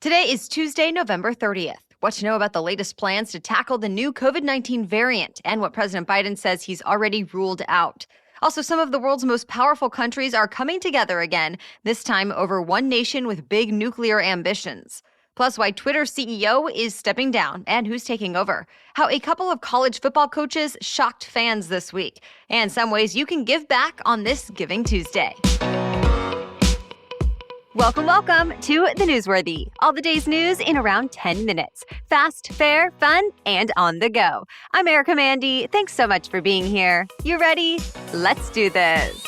Today is Tuesday, November 30th. What to know about the latest plans to tackle the new COVID-19 variant and what President Biden says he's already ruled out. Also, some of the world's most powerful countries are coming together again, this time over one nation with big nuclear ambitions. Plus, why Twitter's CEO is stepping down and who's taking over. How a couple of college football coaches shocked fans this week. And some ways you can give back on this Giving Tuesday. Welcome to The Newsworthy. All the day's news in around 10 minutes. Fast, fair, fun, and on the go. I'm Erica Mandy. Thanks so much for being here. You ready? Let's do this.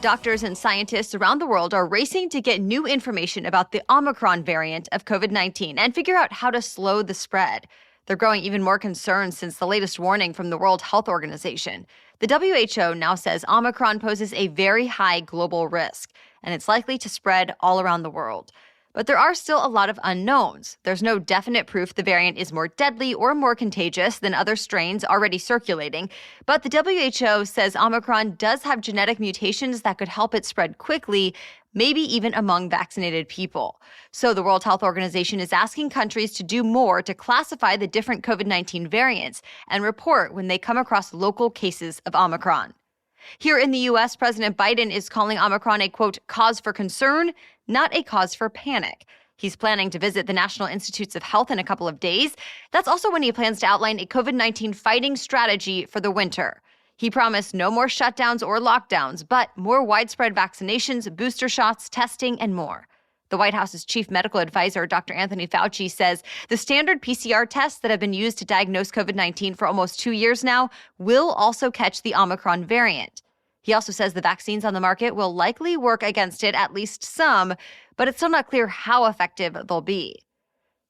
Doctors and scientists around the world are racing to get new information about the Omicron variant of COVID-19 and figure out how to slow the spread. They're growing even more concerned since the latest warning from the World Health Organization. The WHO now says Omicron poses a very high global risk, and it's likely to spread all around the world. But there are still a lot of unknowns. There's no definite proof the variant is more deadly or more contagious than other strains already circulating. But the WHO says Omicron does have genetic mutations that could help it spread quickly, maybe even among vaccinated people. So the World Health Organization is asking countries to do more to classify the different COVID-19 variants and report when they come across local cases of Omicron. Here in the U.S., President Biden is calling Omicron a, quote, cause for concern, not a cause for panic. He's planning to visit the National Institutes of Health in a couple of days. That's also when he plans to outline a COVID-19 fighting strategy for the winter. He promised no more shutdowns or lockdowns, but more widespread vaccinations, booster shots, testing, and more. The White House's chief medical advisor, Dr. Anthony Fauci, says the standard PCR tests that have been used to diagnose COVID-19 for almost 2 years now will also catch the Omicron variant. He also says the vaccines on the market will likely work against it, at least some, but it's still not clear how effective they'll be.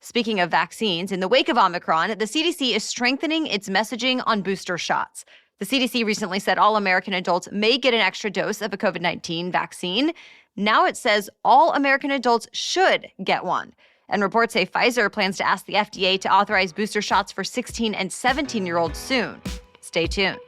Speaking of vaccines, in the wake of Omicron, the CDC is strengthening its messaging on booster shots. The CDC recently said all American adults may get an extra dose of a COVID-19 vaccine. Now it says all American adults should get one. And reports say Pfizer plans to ask the FDA to authorize booster shots for 16 and 17-year-olds soon. Stay tuned.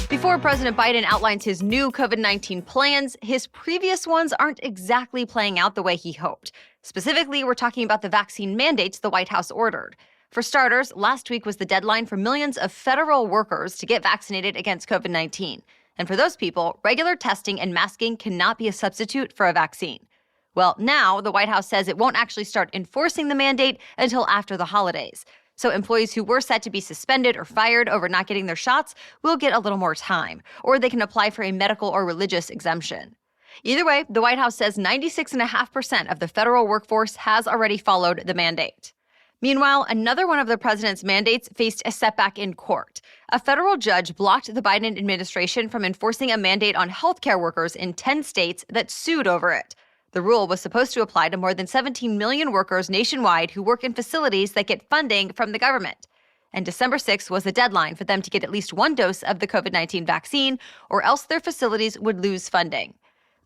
Before President Biden outlines his new COVID-19 plans, his previous ones aren't exactly playing out the way he hoped. Specifically, we're talking about the vaccine mandates the White House ordered. For starters, last week was the deadline for millions of federal workers to get vaccinated against COVID-19. And for those people, regular testing and masking cannot be a substitute for a vaccine. Well, now the White House says it won't actually start enforcing the mandate until after the holidays. So employees who were set to be suspended or fired over not getting their shots will get a little more time, or they can apply for a medical or religious exemption. Either way, the White House says 96.5% of the federal workforce has already followed the mandate. Meanwhile, another one of the president's mandates faced a setback in court. A federal judge blocked the Biden administration from enforcing a mandate on healthcare workers in 10 states that sued over it. The rule was supposed to apply to more than 17 million workers nationwide who work in facilities that get funding from the government. And December 6th was the deadline for them to get at least one dose of the COVID-19 vaccine, or else their facilities would lose funding.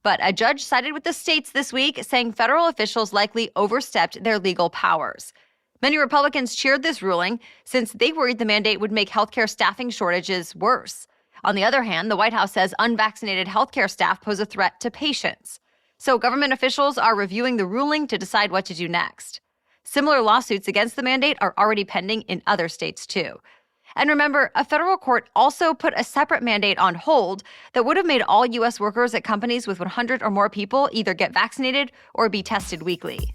But a judge sided with the states this week, saying federal officials likely overstepped their legal powers. Many Republicans cheered this ruling since they worried the mandate would make healthcare staffing shortages worse. On the other hand, the White House says unvaccinated healthcare staff pose a threat to patients. So government officials are reviewing the ruling to decide what to do next. Similar lawsuits against the mandate are already pending in other states, too. And remember, a federal court also put a separate mandate on hold that would have made all U.S. workers at companies with 100 or more people either get vaccinated or be tested weekly.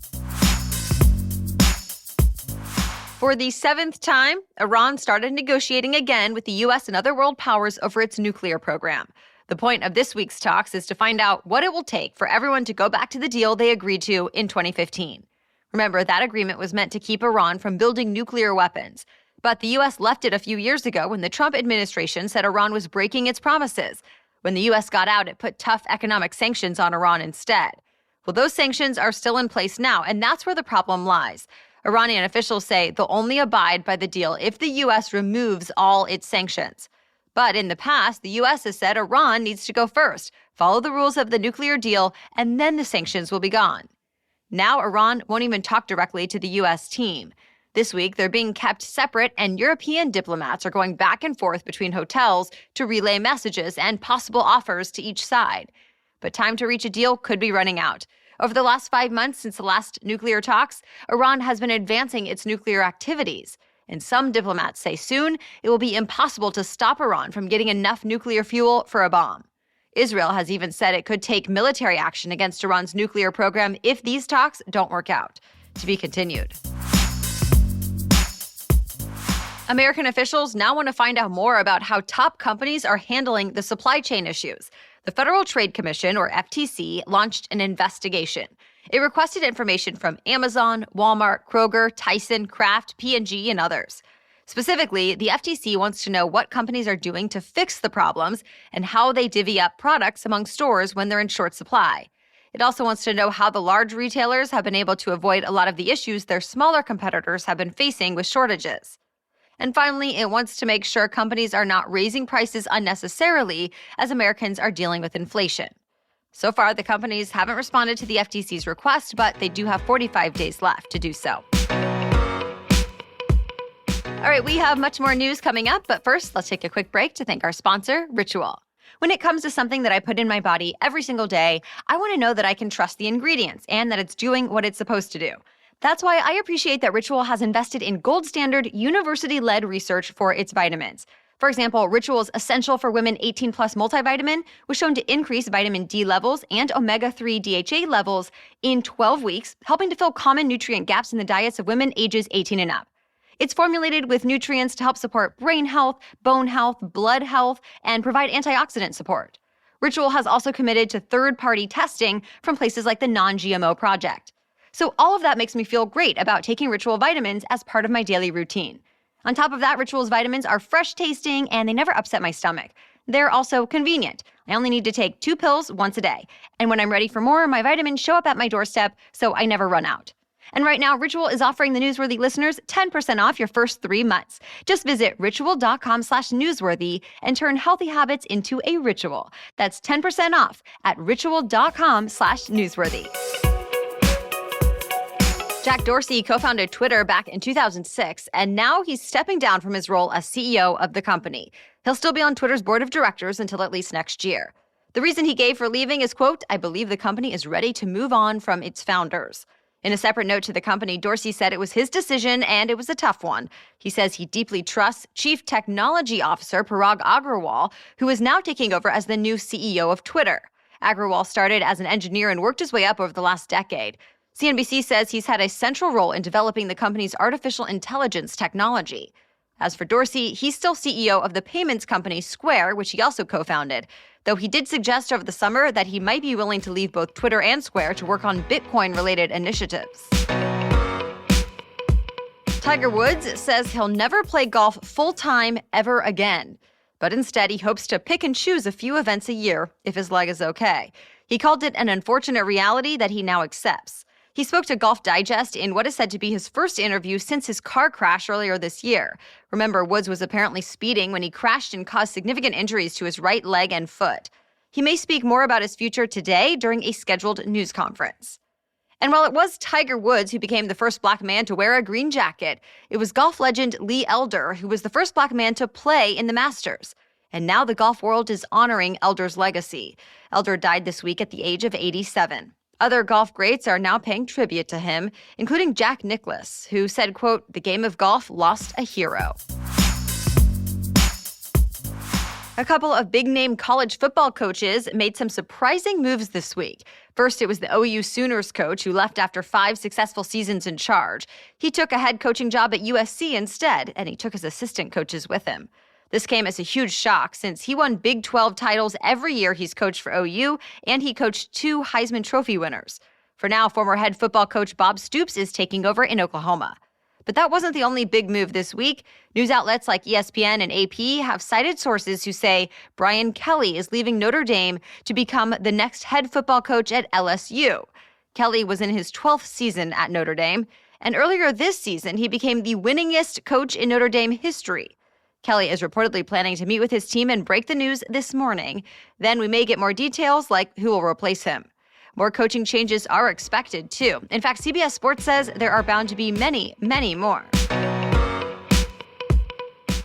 For the 7th time, Iran started negotiating again with the U.S. and other world powers over its nuclear program. The point of this week's talks is to find out what it will take for everyone to go back to the deal they agreed to in 2015. Remember, that agreement was meant to keep Iran from building nuclear weapons. But the U.S. left it a few years ago when the Trump administration said Iran was breaking its promises. When the U.S. got out, it put tough economic sanctions on Iran instead. Well, those sanctions are still in place now, and that's where the problem lies. Iranian officials say they'll only abide by the deal if the U.S. removes all its sanctions. But in the past, the U.S. has said Iran needs to go first, follow the rules of the nuclear deal, and then the sanctions will be gone. Now Iran won't even talk directly to the U.S. team. This week, they're being kept separate, and European diplomats are going back and forth between hotels to relay messages and possible offers to each side. But time to reach a deal could be running out. Over the last 5 months since the last nuclear talks, Iran has been advancing its nuclear activities. And some diplomats say soon it will be impossible to stop Iran from getting enough nuclear fuel for a bomb. Israel has even said it could take military action against Iran's nuclear program if these talks don't work out. To be continued. American officials now want to find out more about how top companies are handling the supply chain issues. The Federal Trade Commission, or FTC, launched an investigation. It requested information from Amazon, Walmart, Kroger, Tyson, Kraft, P&G, and others. Specifically, the FTC wants to know what companies are doing to fix the problems and how they divvy up products among stores when they're in short supply. It also wants to know how the large retailers have been able to avoid a lot of the issues their smaller competitors have been facing with shortages. And finally, it wants to make sure companies are not raising prices unnecessarily as Americans are dealing with inflation. So far, the companies haven't responded to the FTC's request, but they do have 45 days left to do so. All right, we have much more news coming up, but first, let's take a quick break to thank our sponsor, Ritual. When it comes to something that I put in my body every single day, I want to know that I can trust the ingredients and that it's doing what it's supposed to do. That's why I appreciate that Ritual has invested in gold standard, university-led research for its vitamins. For example, Ritual's Essential for Women 18 Plus multivitamin was shown to increase vitamin D levels and omega-3 DHA levels in 12 weeks, helping to fill common nutrient gaps in the diets of women ages 18 and up. It's formulated with nutrients to help support brain health, bone health, blood health, and provide antioxidant support. Ritual has also committed to third-party testing from places like the Non-GMO Project. So all of that makes me feel great about taking Ritual vitamins as part of my daily routine. On top of that, Ritual's vitamins are fresh tasting and they never upset my stomach. They're also convenient. I only need to take 2 pills once a day. And when I'm ready for more, my vitamins show up at my doorstep, so I never run out. And right now, Ritual is offering the Newsworthy listeners 10% off your first 3 months. Just visit ritual.com/newsworthy and turn healthy habits into a ritual. That's 10% off at ritual.com/newsworthy. Jack Dorsey co-founded Twitter back in 2006, and now he's stepping down from his role as CEO of the company. He'll still be on Twitter's board of directors until at least next year. The reason he gave for leaving is, quote, "I believe the company is ready to move on from its founders." In a separate note to the company, Dorsey said it was his decision and it was a tough one. He says he deeply trusts Chief Technology Officer Parag Agrawal, who is now taking over as the new CEO of Twitter. Agrawal started as an engineer and worked his way up over the last decade. CNBC says he's had a central role in developing the company's artificial intelligence technology. As for Dorsey, he's still CEO of the payments company Square, which he also co-founded, though he did suggest over the summer that he might be willing to leave both Twitter and Square to work on Bitcoin-related initiatives. Tiger Woods says he'll never play golf full-time ever again, but instead he hopes to pick and choose a few events a year if his leg is okay. He called it an unfortunate reality that he now accepts. He spoke to Golf Digest in what is said to be his first interview since his car crash earlier this year. Remember, Woods was apparently speeding when he crashed and caused significant injuries to his right leg and foot. He may speak more about his future today during a scheduled news conference. And while it was Tiger Woods who became the first black man to wear a green jacket, it was golf legend Lee Elder who was the first black man to play in the Masters. And now the golf world is honoring Elder's legacy. Elder died this week at the age of 87. Other golf greats are now paying tribute to him, including Jack Nicklaus, who said, quote, "The game of golf lost a hero." A couple of big-name college football coaches made some surprising moves this week. First, it was the OU Sooners coach who left after 5 successful seasons in charge. He took a head coaching job at USC instead, and he took his assistant coaches with him. This came as a huge shock since he won Big 12 titles every year he's coached for OU, and he coached 2 Heisman Trophy winners. For now, former head football coach Bob Stoops is taking over in Oklahoma. But that wasn't the only big move this week. News outlets like ESPN and AP have cited sources who say Brian Kelly is leaving Notre Dame to become the next head football coach at LSU. Kelly was in his 12th season at Notre Dame, and earlier this season, he became the winningest coach in Notre Dame history. Kelly is reportedly planning to meet with his team and break the news this morning. Then we may get more details like who will replace him. More coaching changes are expected, too. In fact, CBS Sports says there are bound to be many, many more.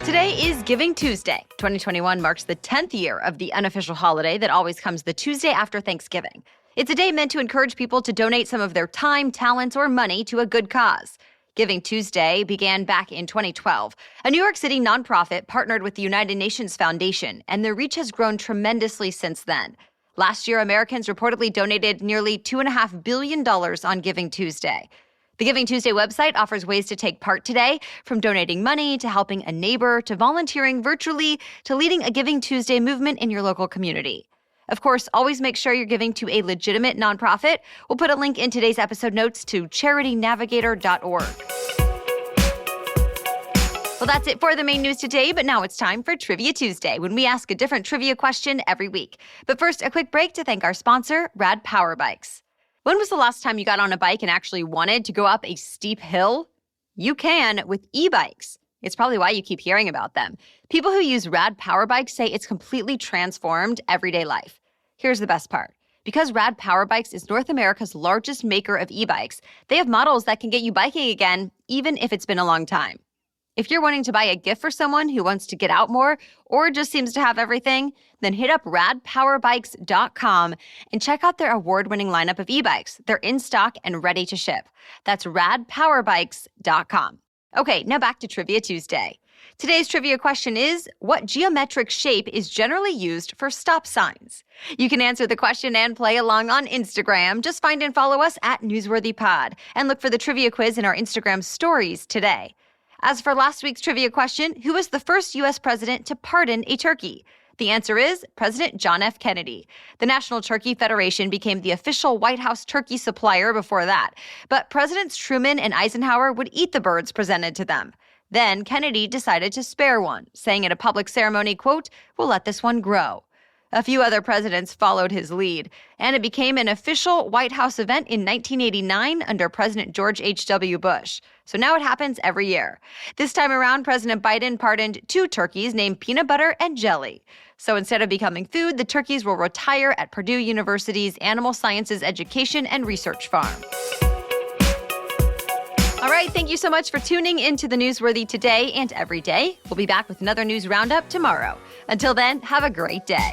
Today is Giving Tuesday. 2021 marks the 10th year of the unofficial holiday that always comes the Tuesday after Thanksgiving. It's a day meant to encourage people to donate some of their time, talents, or money to a good cause. Giving Tuesday began back in 2012. A New York City nonprofit partnered with the United Nations Foundation, and their reach has grown tremendously since then. Last year, Americans reportedly donated nearly $2.5 billion on Giving Tuesday. The Giving Tuesday website offers ways to take part today, from donating money to helping a neighbor to volunteering virtually to leading a Giving Tuesday movement in your local community. Of course, always make sure you're giving to a legitimate nonprofit. We'll put a link in today's episode notes to charitynavigator.org. Well, that's it for the main news today, but now it's time for Trivia Tuesday, when we ask a different trivia question every week. But first, a quick break to thank our sponsor, Rad Power Bikes. When was the last time you got on a bike and actually wanted to go up a steep hill? You can with e-bikes. It's probably why you keep hearing about them. People who use Rad Power Bikes say it's completely transformed everyday life. Here's the best part. Because Rad Power Bikes is North America's largest maker of e-bikes, they have models that can get you biking again, even if it's been a long time. If you're wanting to buy a gift for someone who wants to get out more or just seems to have everything, then hit up radpowerbikes.com and check out their award-winning lineup of e-bikes. They're in stock and ready to ship. That's radpowerbikes.com. Okay, now back to Trivia Tuesday. Today's trivia question is, what geometric shape is generally used for stop signs? You can answer the question and play along on Instagram. Just find and follow us at NewsworthyPod and look for the trivia quiz in our Instagram stories today. As for last week's trivia question, who was the first U.S. president to pardon a turkey? The answer is President John F. Kennedy. The National Turkey Federation became the official White House turkey supplier before that, but Presidents Truman and Eisenhower would eat the birds presented to them. Then Kennedy decided to spare one, saying at a public ceremony, quote, "We'll let this one grow." A few other presidents followed his lead, and it became an official White House event in 1989 under President George H.W. Bush. So now it happens every year. This time around, President Biden pardoned 2 turkeys named Peanut Butter and Jelly. So instead of becoming food, the turkeys will retire at Purdue University's Animal Sciences Education and Research Farm. All right, thank you so much for tuning into the Newsworthy today and every day. We'll be back with another news roundup tomorrow. Until then, have a great day.